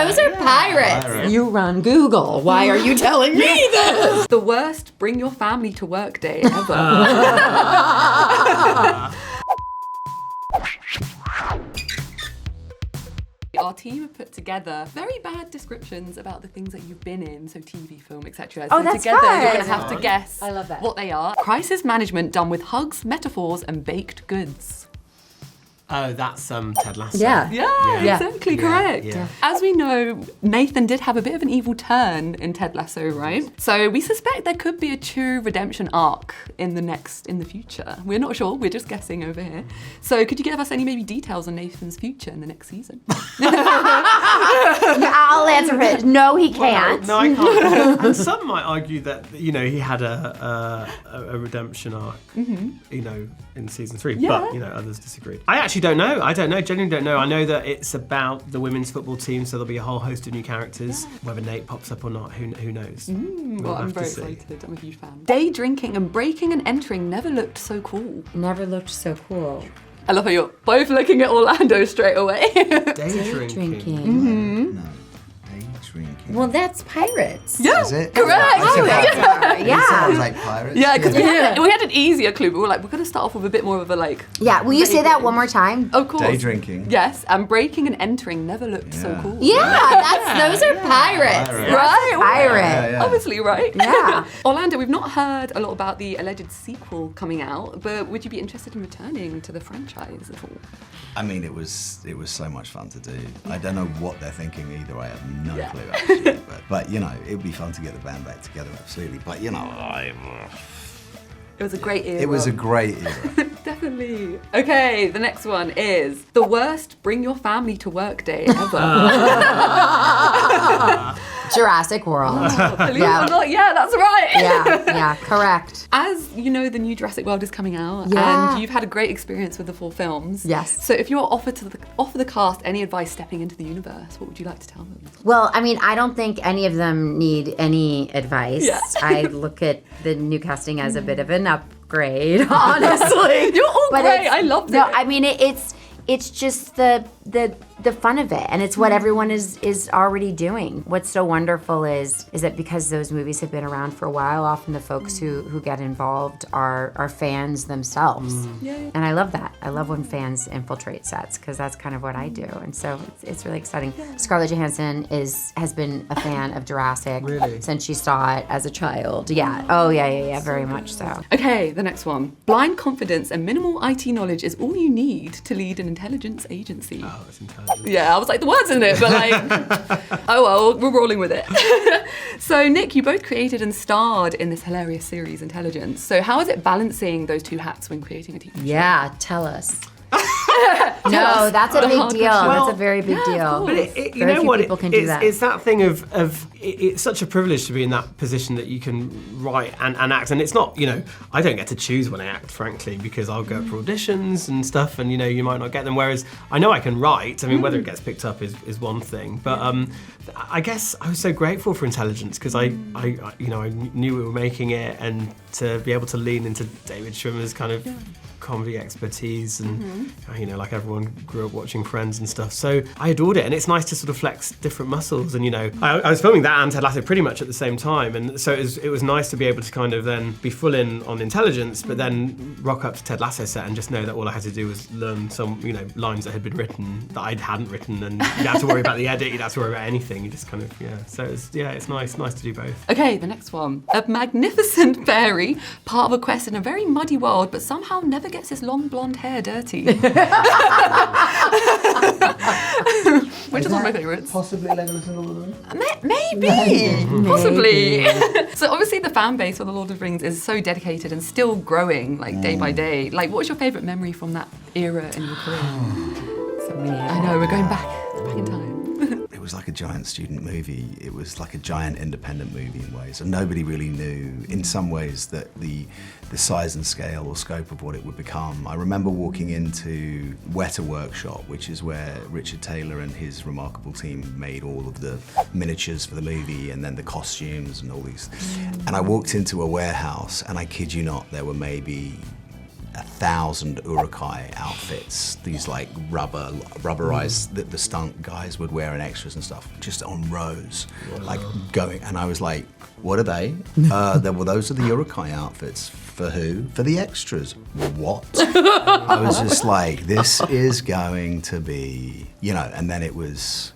those are pirates. You run Google. Why are you telling me this? The worst bring your family to work day ever. Our team have put together very bad descriptions about the things that you've been in, so TV, film, etc. Oh, so that's together fun. you're going to have to guess I love that. what they are. Crisis management done with hugs, metaphors, and baked goods. Oh, that's Ted Lasso. Yeah, exactly, correct. Yeah. As we know, Nathan did have a bit of an evil turn in Ted Lasso, right? So we suspect there could be a true redemption arc in the future. We're not sure, we're just guessing over here. So could you give us any maybe details on Nathan's future in the next season? I'll answer it. No, he can't. No, I can't. And some might argue that, he had a redemption arc, in season 3, but, others disagreed. I actually don't know. Genuinely don't know. I know that it's about the women's football team, so there'll be a whole host of new characters. Yeah. Whether Nate pops up or not, who knows? Well, I'm very excited. I'm a huge fan. Day drinking and breaking and entering never looked so cool. Never looked so cool. I love how you're both looking at Orlando straight away. Day drinking. No. Drinking. Well, that's pirates. Yeah, is it? correct. Yeah. Sounds like pirates. Yeah, because we had an easier clue. But we're going to start off with a bit more of a Yeah, will you say that one more time? Of course. Day drinking. Yes, and breaking and entering never looked so cool. Yeah, those are pirates. Right? Pirate. Yeah. Obviously, right? Yeah. Orlando, we've not heard a lot about the alleged sequel coming out, but would you be interested in returning to the franchise at all? I mean, it was so much fun to do. I don't know what they're thinking either. I have no clue actually. But it would be fun to get the band back together, absolutely. But it was a great era. It was a great era. Definitely. Okay, the next one is the worst bring your family to work day ever. Jurassic World. Believe it or not, yeah, that's right. Yeah, correct. As you know, the new Jurassic World is coming out, and you've had a great experience with the 4 films. Yes. So if you were offered offer the cast any advice stepping into the universe, what would you like to tell them? Well, I mean, I don't think any of them need any advice. Yeah. I look at the new casting as a bit of an upgrade, honestly. You're all great. I loved it. No, I mean, it's just the fun of it, and it's what everyone is already doing. What's so wonderful is that because those movies have been around for a while, often the folks who get involved are fans themselves. And I love that. I love when fans infiltrate sets, because that's kind of what I do, and so it's really exciting. Scarlett Johansson has been a fan of Jurassic since she saw it as a child. Yeah, very much so. Okay, the next one. Blind confidence and minimal IT knowledge is all you need to lead an intelligence agency. Oh, it's intelligent. Yeah, I was like, the word's in it, but oh well, we're rolling with it. So Nick, you both created and starred in this hilarious series, Intelligence. So how is it balancing those 2 hats when creating a TV show? Yeah, tell us. No, that's a big deal. That's a very big deal. But you know what? People can do that. It's that thing of it's such a privilege to be in that position that you can write and act. And it's not, I don't get to choose when I act, frankly, because I'll go for auditions and stuff, and you might not get them. Whereas I know I can write. I mean, whether it gets picked up is one thing. But I guess I was so grateful for Intelligence, because I knew we were making it, and to be able to lean into David Schwimmer's kind of comedy expertise, and like everyone grew up watching Friends and stuff, so I adored it, and it's nice to sort of flex different muscles. And I was filming that and Ted Lasso pretty much at the same time, and so it was nice to be able to kind of then be full in on Intelligence, but then rock up to Ted Lasso set and just know that all I had to do was learn some lines that had been written that I hadn't written, and you didn't have to worry about the edit, you didn't have to worry about anything, you just kind of so it's nice to do both. Okay, the next one. A magnificent fairy, part of a quest in a very muddy world, but somehow never gets his long blonde hair dirty. Which is one of my favourites. Possibly Legolas and all of them? Maybe. Possibly. So obviously the fan base for The Lord of the Rings is so dedicated and still growing day by day. What was your favourite memory from that era in your career? I know, we're going back in time. It was like a giant student movie. It was like a giant independent movie in ways, and nobody really knew, in some ways, that the size and scale or scope of what it would become. I remember walking into Weta Workshop, which is where Richard Taylor and his remarkable team made all of the miniatures for the movie, and then the costumes and all these. And I walked into a warehouse, and I kid you not, there were maybe 1,000 urukai outfits, these like rubberized that the stunt guys would wear and extras and stuff, just on rows, like going. And I was like, what are they? Well, those are the urukai outfits. For who? For the extras. What? I was just like, this is going to be, and then it was,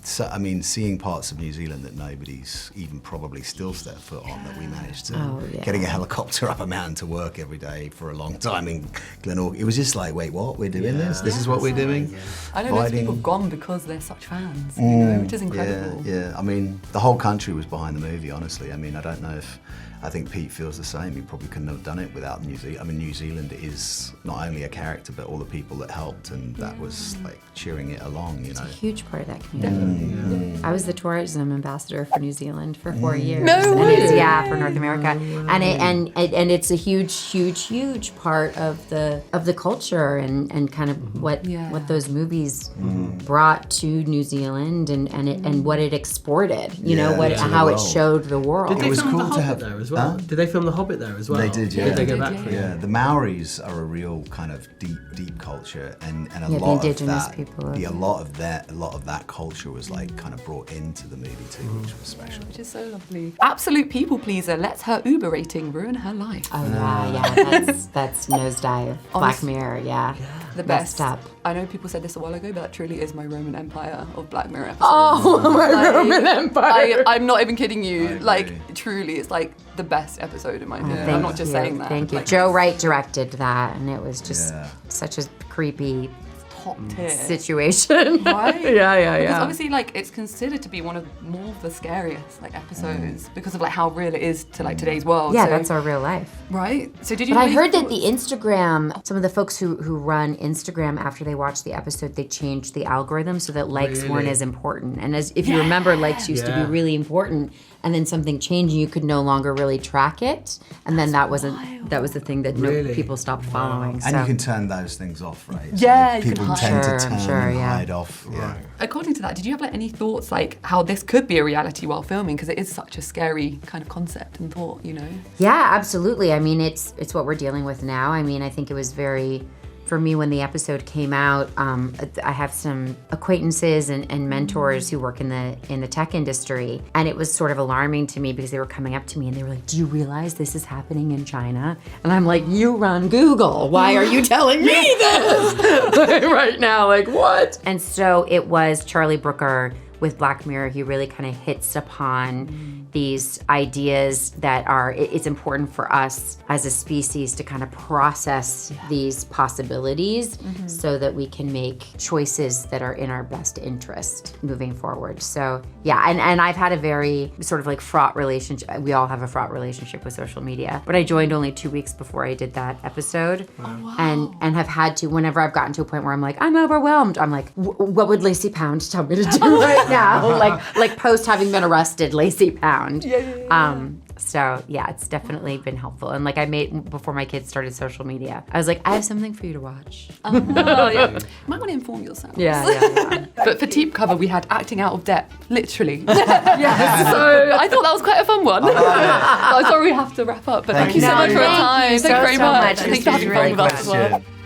So, I mean, seeing parts of New Zealand that nobody's even probably still stepped foot on, that we managed to, getting a helicopter up a mountain to work every day for a long time in Glenorchy. It was just like, wait, what? We're doing this? This is what we're doing? I know those people have gone because they're such fans, which is incredible. Yeah. I mean, the whole country was behind the movie, honestly. I mean, I don't know if, I think Pete feels the same. He probably couldn't have done it without New Zealand. I mean, New Zealand is not only a character, but all the people that helped, and that was like cheering it along, It's a huge part of that community. I was the tourism ambassador for New Zealand for 4 years. No way! For North America, and it's a huge part of the culture and kind of what those movies brought to New Zealand and what it exported. How it showed the world. Did they It was film cool The to Hobbit have- there as well? Did they film The Hobbit there as well? They did, yeah. Did they go They back did, for it? Yeah, the Maoris are a real kind of deep culture, and a the lot indigenous of that, people. a lot of that culture was like kind of brought into the movie too, which was special. Which is so lovely. Absolute people pleaser lets her Uber rating ruin her life. Oh that's nosedive. Black Mirror, The messed best. up. I know people said this a while ago, but that truly is my Roman Empire of Black Mirror episodes. Oh, my Roman Empire. I'm not even kidding you. agree. Like, truly, it's like the best episode in my opinion. I'm not just saying that. Thank you. Like, Joe Wright directed that, and it was just Yeah. such a creepy top tier. situation. Right? Yeah. Because obviously, like, it's considered to be one of more of the scariest like episodes because of like how real it is to like today's world. Yeah, So- that's our real life. right. So did you? But I have heard any that the thoughts? Instagram, some of the folks who run Instagram after they watched the episode, they changed the algorithm so that likes weren't Really? as important. And as if you remember, likes used to be Yeah. really important, and then something changed, and you could no longer really track it. And then that was the thing that Really? people stopped following. And So. you can turn those things off, right? Yeah, you can people hide. tend Sure, to I'm turn sure, and yeah. hide off. Yeah. According to that, did you have like any thoughts like how this could be a reality while filming? Because it is such a scary kind of concept and thought, Yeah, absolutely. I mean, it's what we're dealing with now. I mean, I think it was very, for me, when the episode came out, I have some acquaintances and mentors who work in the tech industry, and it was sort of alarming to me because they were coming up to me and they were like, "Do you realize this is happening in China?" And I'm like, "You run Google. Why are you telling me this right now? Like, what?" And so it was Charlie Brooker with Black Mirror. He really kind of hits upon these ideas that are, it's important for us as a species to kind of process these possibilities so that we can make choices that are in our best interest moving forward. So yeah, and I've had a very sort of like fraught relationship. We all have a fraught relationship with social media, but I joined only 2 weeks before I did that episode. And have had to, whenever I've gotten to a point where I'm like, I'm overwhelmed, I'm like, what would Lacey Pound tell me to do right now? like post having been arrested, Lacey Pound. So yeah, it's definitely been helpful. And like before my kids started social media, I was like, I have something for you to watch. You might want to inform yourself. Yeah. But for Teep Cover, we had acting out of depth, literally. Yeah. So I thought that was quite a fun one. I'm sorry we have to wrap up, but thank you so much for your time. Thank you Thank you very so much. much. Thank you This for was having really fun with us as well. Question.